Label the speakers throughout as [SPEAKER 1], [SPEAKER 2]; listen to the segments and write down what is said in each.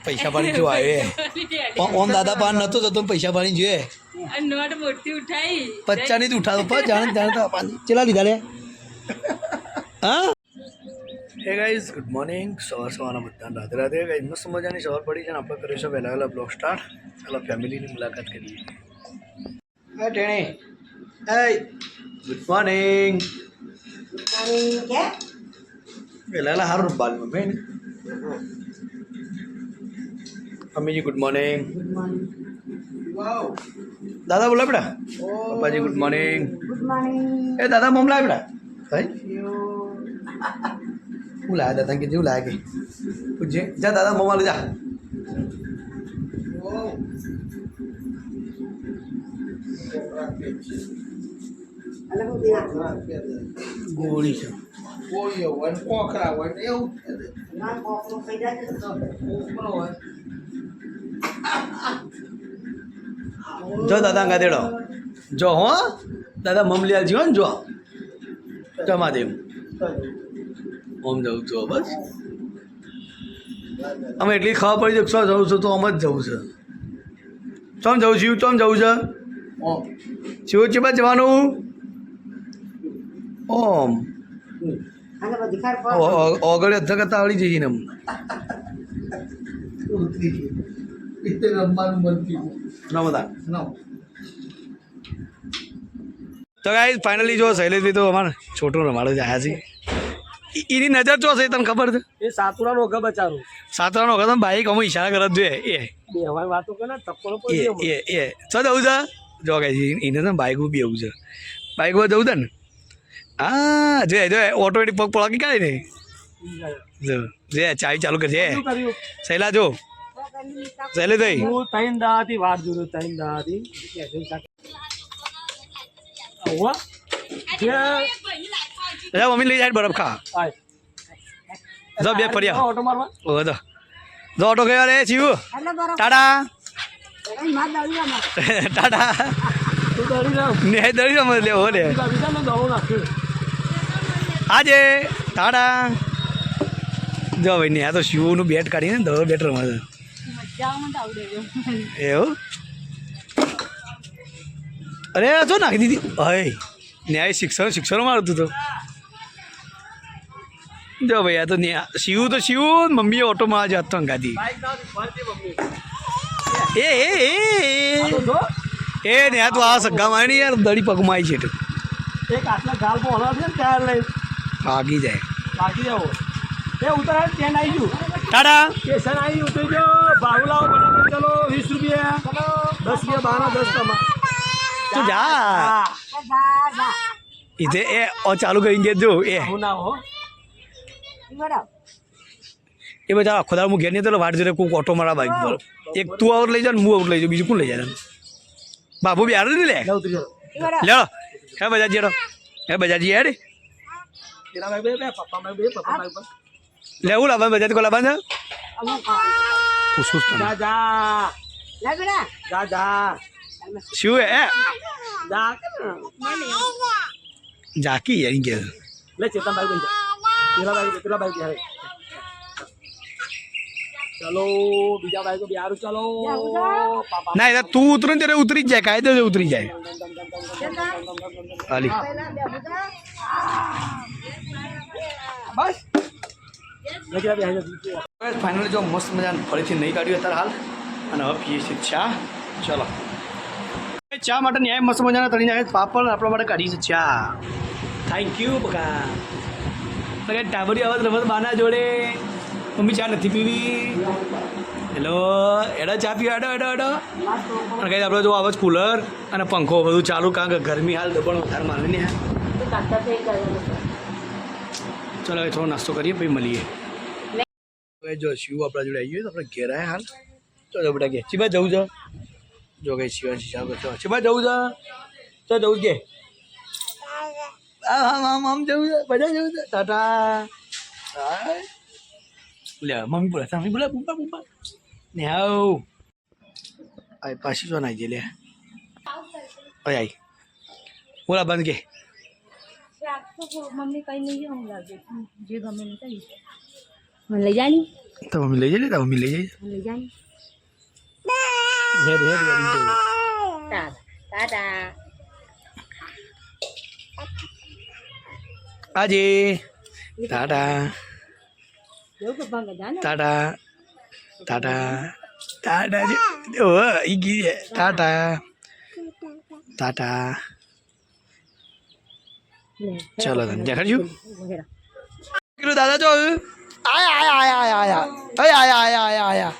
[SPEAKER 1] પૈસા પાણી જો આવે ઓમ દાદા પાન નતો જતો પૈસા પાણી જોઈએ
[SPEAKER 2] નોટ મોટી ઉઠાઈ
[SPEAKER 1] 50 ની ઉઠાવો પર જાણે તો ચેલા લીધા લે હા હે ગાઈઝ ગુડ મોર્નિંગ સવારના બધા રાધે રાધે ગાઈઝ મસ્ત મજાની સવાર પડી છે ને આપણે કરીશું વહેલા વહેલા બ્લોગ સ્ટાર્ટ ચાલો ફેમિલીની મુલાકાત કરીએ હા ટેણે હે ગુડ મોર્નિંગ વહેલા વહેલા સારું બાલ મમ્મી મમ્મીજી ગુડ મોર્નિંગ દાદા બોલા બેટા પપ્પાજી ગુડ મોર્નિંગ એ દાદા મમ લાય બેટા ભાઈ હું લાયા દાદા કે જેવું લાયા કે પૂછે જા દાદા મમ્મા જા ગોળી છે ગોળીઓ હોય કોખરા હોય ને એવું જો દાદા ગાદેડો જો હો દાદા મમલિયાલ જીવો ને જો જમા દેવ ઓમ જવું છું બસ અમે એટલી ખબર પડી છે જવું છું તો આમ જ જવું છે ચમ જવું છું ચમ જવું છે શિવ ચેબા જવાનું ઓમ ઓગળ અધ્ધા કરતા આવડી જઈએ ને રમતા તો ગાઈસ ફાઇનલી જો શૈલેષભાઈ તો અમારે છોટું રમાડો જ આવ્યા છે એની નજર ચો છે તને ખબર છે
[SPEAKER 3] એ સાતુરાનો ઓઘા બચારો
[SPEAKER 1] સાતવાનો વખત બાઈક અમે ઈશારા કરત જોઈએ એ
[SPEAKER 3] બે હવાઈ વાતો કરે ને ટપ્પલો
[SPEAKER 1] એ એ ચો જવું છે જો ગાઈસ એને છે બાઈક બી એવું છે બાઈક પર જવું છે ને હા જો જો ઓટોમેટિક પગ પળકી કાઢી ને જો જે ચાવી ચાલુ કરજે શૈલા જો શૈલેષભાઈ
[SPEAKER 3] હું તૈન દાથી વાત જોયું તૈન દાથી
[SPEAKER 1] મમ્મી લઈ જાય બરફ ખા જો બે ફર્યા
[SPEAKER 3] ઓટો મારવા
[SPEAKER 1] ઓ જો ઓટો ગયો રે જીવ ટાટા ટાટા
[SPEAKER 3] તું દરી ના
[SPEAKER 1] ને દરી રમ લે હો લે
[SPEAKER 3] બીજા નો દવો નાખ્યો
[SPEAKER 1] આજે ટાટા જો ભાઈ ને આ તો શિવનું બેટ કાઢીને દવો બેટ રમે છે એવું અરે જો નાખી દીધી હય ન્યાય શિક્ષણ મારતું તો જો ભાઈ આ તો શિવ મમ્મીએ ઓટોમાં આજે હાથ તો અંગાતી એ ને આ તો આ સગ્ગા મારી યાર દડી પગમાં આવી છે
[SPEAKER 3] એક આટલા ગાલ પર હલા છે ને ત્યાર લઈ
[SPEAKER 1] ભાગી જાય
[SPEAKER 3] બાકી જાવ એ ઉતરા ટ્રેન આવી ગયું
[SPEAKER 1] ટાટા
[SPEAKER 3] સ્ટેશન આવી ઉતરી ગયો બાવલાઓ બરાબર ચલો 20 રૂપિયા 10 રૂપિયા 12 10 તમા
[SPEAKER 1] તું જા ઇધે એ ઓ ચાલુ કરી દે જો એ
[SPEAKER 3] હું ના હો
[SPEAKER 1] એ બધા આખો દાડો હું ઘેર નહીં તો વાટ જોડે કોઈ ઓટો મારા બાઈક પર એક તું આઉટ લઈ જા ને હું આઉટ લઈ જાઉં બીજું કોણ લઈ જાય બાબુ બી હાર નહીં લે
[SPEAKER 3] ઉતરી જાવ
[SPEAKER 1] લે હે બજાજી હેડો હે બજાજી હેડ
[SPEAKER 3] તેરા ભાઈ બે પપ્પા ભાઈ
[SPEAKER 1] લેવું લાવવા બજાજ કો લાવવા છે પૂછું
[SPEAKER 3] જા જા જા જા
[SPEAKER 1] શું હે
[SPEAKER 3] જા
[SPEAKER 1] જાકી યાર કે
[SPEAKER 3] લે ચેતન ભાઈ ભાઈ તેરા ભાઈ બિહાર ચલો બીજા ભાઈ को बिहार चलो पापा
[SPEAKER 1] ના એ તું ઉતરે ને ત્યારે ઉતરી જ જાય કાયદે જ ઉતરી જાય હાલી
[SPEAKER 3] બસ લગી બિહાર
[SPEAKER 1] ફાઇનલી જો મસ્ત મજાનું ફરીથી નહીં કાઢ્યું અત્યારે હાલ અને હવે પીએ છીએ ચા ચલો ચા માટે ન્યાય મસ્ત મજાના તળી નાખે પાપડ આપણા માટે કાઢી છે ચા થેન્ક યુ બકા ટાબરી આવાજ રમત બાના જોડે મમ્મી ચા નથી પીવી હેલો એડા ચા પીવા એડો અને કઈ આપણે જો આવાજ કુલર અને પંખો બધું ચાલુ કારણ કે ગરમી હાલ દબણ વધારે મારે ને ચલો હવે થોડો નાસ્તો કરીએ પછી મળીએ હવે જો શિવ આપણા જોડે આવી ગયો તો આપણે ઘેર આવ્યા હાલ ચલો બેટા કે ચીબા જવું છે જો કઈ શિવા ચીબા જવું છે તો જવું કે આમ જવું છે બધા જવું છે ટાટા લે મમ્મી બોલે પપ્પા ને હાઉ આ પાછી જો નાઈ લે ઓય આઈ બોલા બંધ કે
[SPEAKER 2] મમ્મી કઈ નહીં હું લાગે જે ગમે ને કઈ મને લઈ જાની
[SPEAKER 1] તો મમ્મી લઈ જાય, તો મમ્મી લઈ જાય.
[SPEAKER 2] લઈ જાય.
[SPEAKER 1] હેડ હેડ હેડ
[SPEAKER 2] ટાટા.
[SPEAKER 1] આજે ટાટા
[SPEAKER 2] એવું કે ભાંગે જા ને.
[SPEAKER 1] ટાટા ટાટા ટાટા ઓ ઈ ગઈ છે. ટાટા ટાટા ચલો તને દેખાડજો. કીધું દાદા જો આયા આયા આયા આયા આયા આયા આયા આયા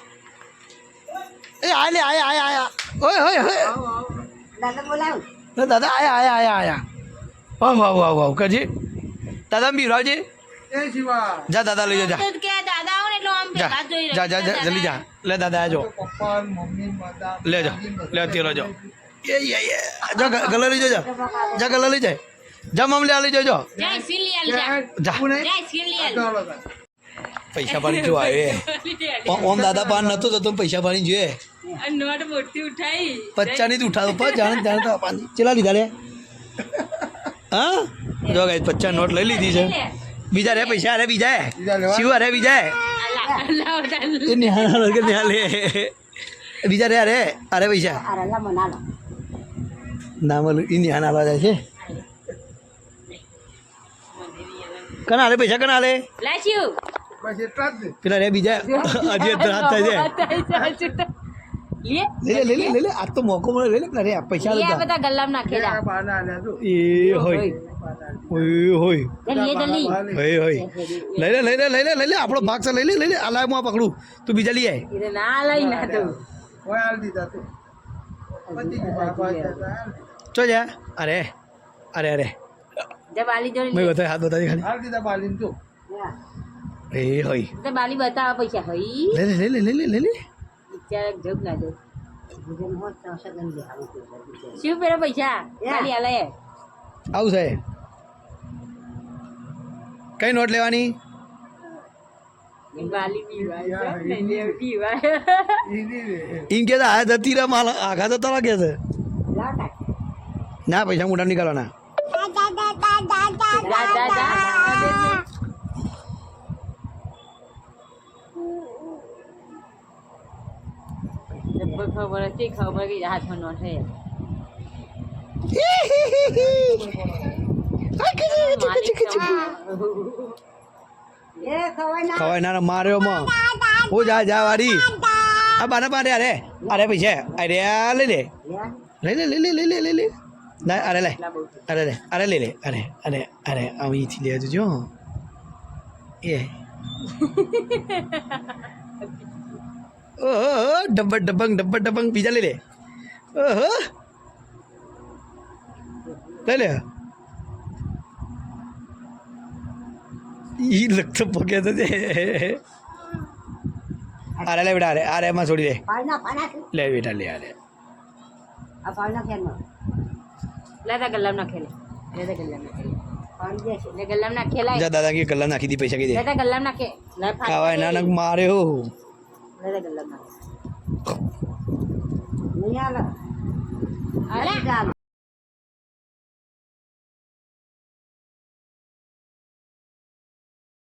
[SPEAKER 1] એ આલે આયા આયા આયા ઓય ઓય ઓય
[SPEAKER 2] દાદા બોલાવ.
[SPEAKER 1] દાદા આયા આયા આયા આયા વાહ વાહ વાહ વાહ કરજે દાદા બીવરાવજે. જા દાદા લઈ જા
[SPEAKER 2] તો કે દાદા આવો ને એટલે આમ
[SPEAKER 1] જા
[SPEAKER 2] ભેગા જોઈ
[SPEAKER 1] જા જા જા જલ્દી જા લે દાદા આજો લે જા લે તેરો જો એ જા ગલા લઈ જા જા ગલા લઈ જાય જા મમ લે લઈ જજો
[SPEAKER 2] જય સિલિયલ જા.
[SPEAKER 1] જા
[SPEAKER 2] જય સિલિયલ.
[SPEAKER 1] પૈસા પાણી જો આવે ઓમ દાદા પાન નતો તો પૈસા પાણી જોઈએ
[SPEAKER 2] આ નોટ મોટી ઉઠાઈ.
[SPEAKER 1] 50 ની ઉઠાવો પર જાણે જાણે તો પાન ચેલા લીધા લે હા જો ગાઈસ 50 નોટ લઈ લીધી છે. બીજા રે પૈસા અરે બીજા શિવ અરે બીજા એ નિહાળ કે નિહાળે બીજા રે અરે અરે પૈસા ના મળું એ નિહાળ આવવા જાય છે. કના હાલે પૈસા કના હાલે
[SPEAKER 2] લાચ્યું.
[SPEAKER 1] પેલા રે બીજા હજી હાથ થાય છે.
[SPEAKER 2] લે
[SPEAKER 1] લે લે લે લે લે આ તો મોકો મળે લે લે પેલા રે પૈસા
[SPEAKER 2] લે આ
[SPEAKER 1] લેતા
[SPEAKER 2] બધા ગલ્લામાં નાખેલા.
[SPEAKER 1] એ હોય હોય હોય
[SPEAKER 2] જલ્દી જલ્દી.
[SPEAKER 1] હોય હોય લઈ લે લઈ લે લઈ લે લઈ લે આપણો ભાગ છે લઈ લે લઈ લે આ લાય હું આ પકડું તું બીજા લઈ આય
[SPEAKER 2] એ ના લઈ ના તો.
[SPEAKER 1] ચો જા અરે અરે અરે
[SPEAKER 2] જે બાલી જોડી
[SPEAKER 1] મેં
[SPEAKER 2] લે.
[SPEAKER 1] બતાવી હાથ બતાવી ખાલી એ હોય
[SPEAKER 2] તે બાલી બતાવ પૈસા હઈ.
[SPEAKER 1] લે લે લે લે લે લે લે
[SPEAKER 2] બિચારા જોક ના દો. શું પેલો પૈસા બાલી આલે.
[SPEAKER 1] આવું છે કઈ નોટ લેવાની
[SPEAKER 2] બાલી પીવાય નહીં પીવાય.
[SPEAKER 1] એમ કે આ જતી રે માલ આઘા તો તરા કે છે ના પૈસા મોટા નીકળવાના
[SPEAKER 2] જા જા જા. ખબર હતી ખબર કે હાથમાં નોટ હે.
[SPEAKER 1] ખવાય ના માર્યો માં હું જા જા વારી આ બાના બાને અરે અરે પૈસા અરે લઈ લે લઈ લે લઈ લે લઈ લે લઈ લે ના અરે લે અરે લે અરે લઈ લે અરે અરે અરે અહીંથી લે જો એ ઓહો ડબ્બર ડબંગ બીજા લઈ લે ઓહો લઈ લે ઈ લગતો પગે તો અરે લે બેટા અરે એમાં છોડી દે લે બેટા લે અરે
[SPEAKER 2] લેતા ગલ્લામાં નાખેલે. લેતા ગલ્લામાં નાખેલે. લે ગલ્લામાં નાખેલા.
[SPEAKER 1] જા દાદા કે ગલ્લા નાખી દી પૈસા કઈ દે
[SPEAKER 2] લેતા ગલ્લામાં નાખે. લે ફાટ.
[SPEAKER 1] ખાવાય નાનક માર્યો
[SPEAKER 2] લેતા ગલ્લામાં નાખે. નહીં આલે. અરે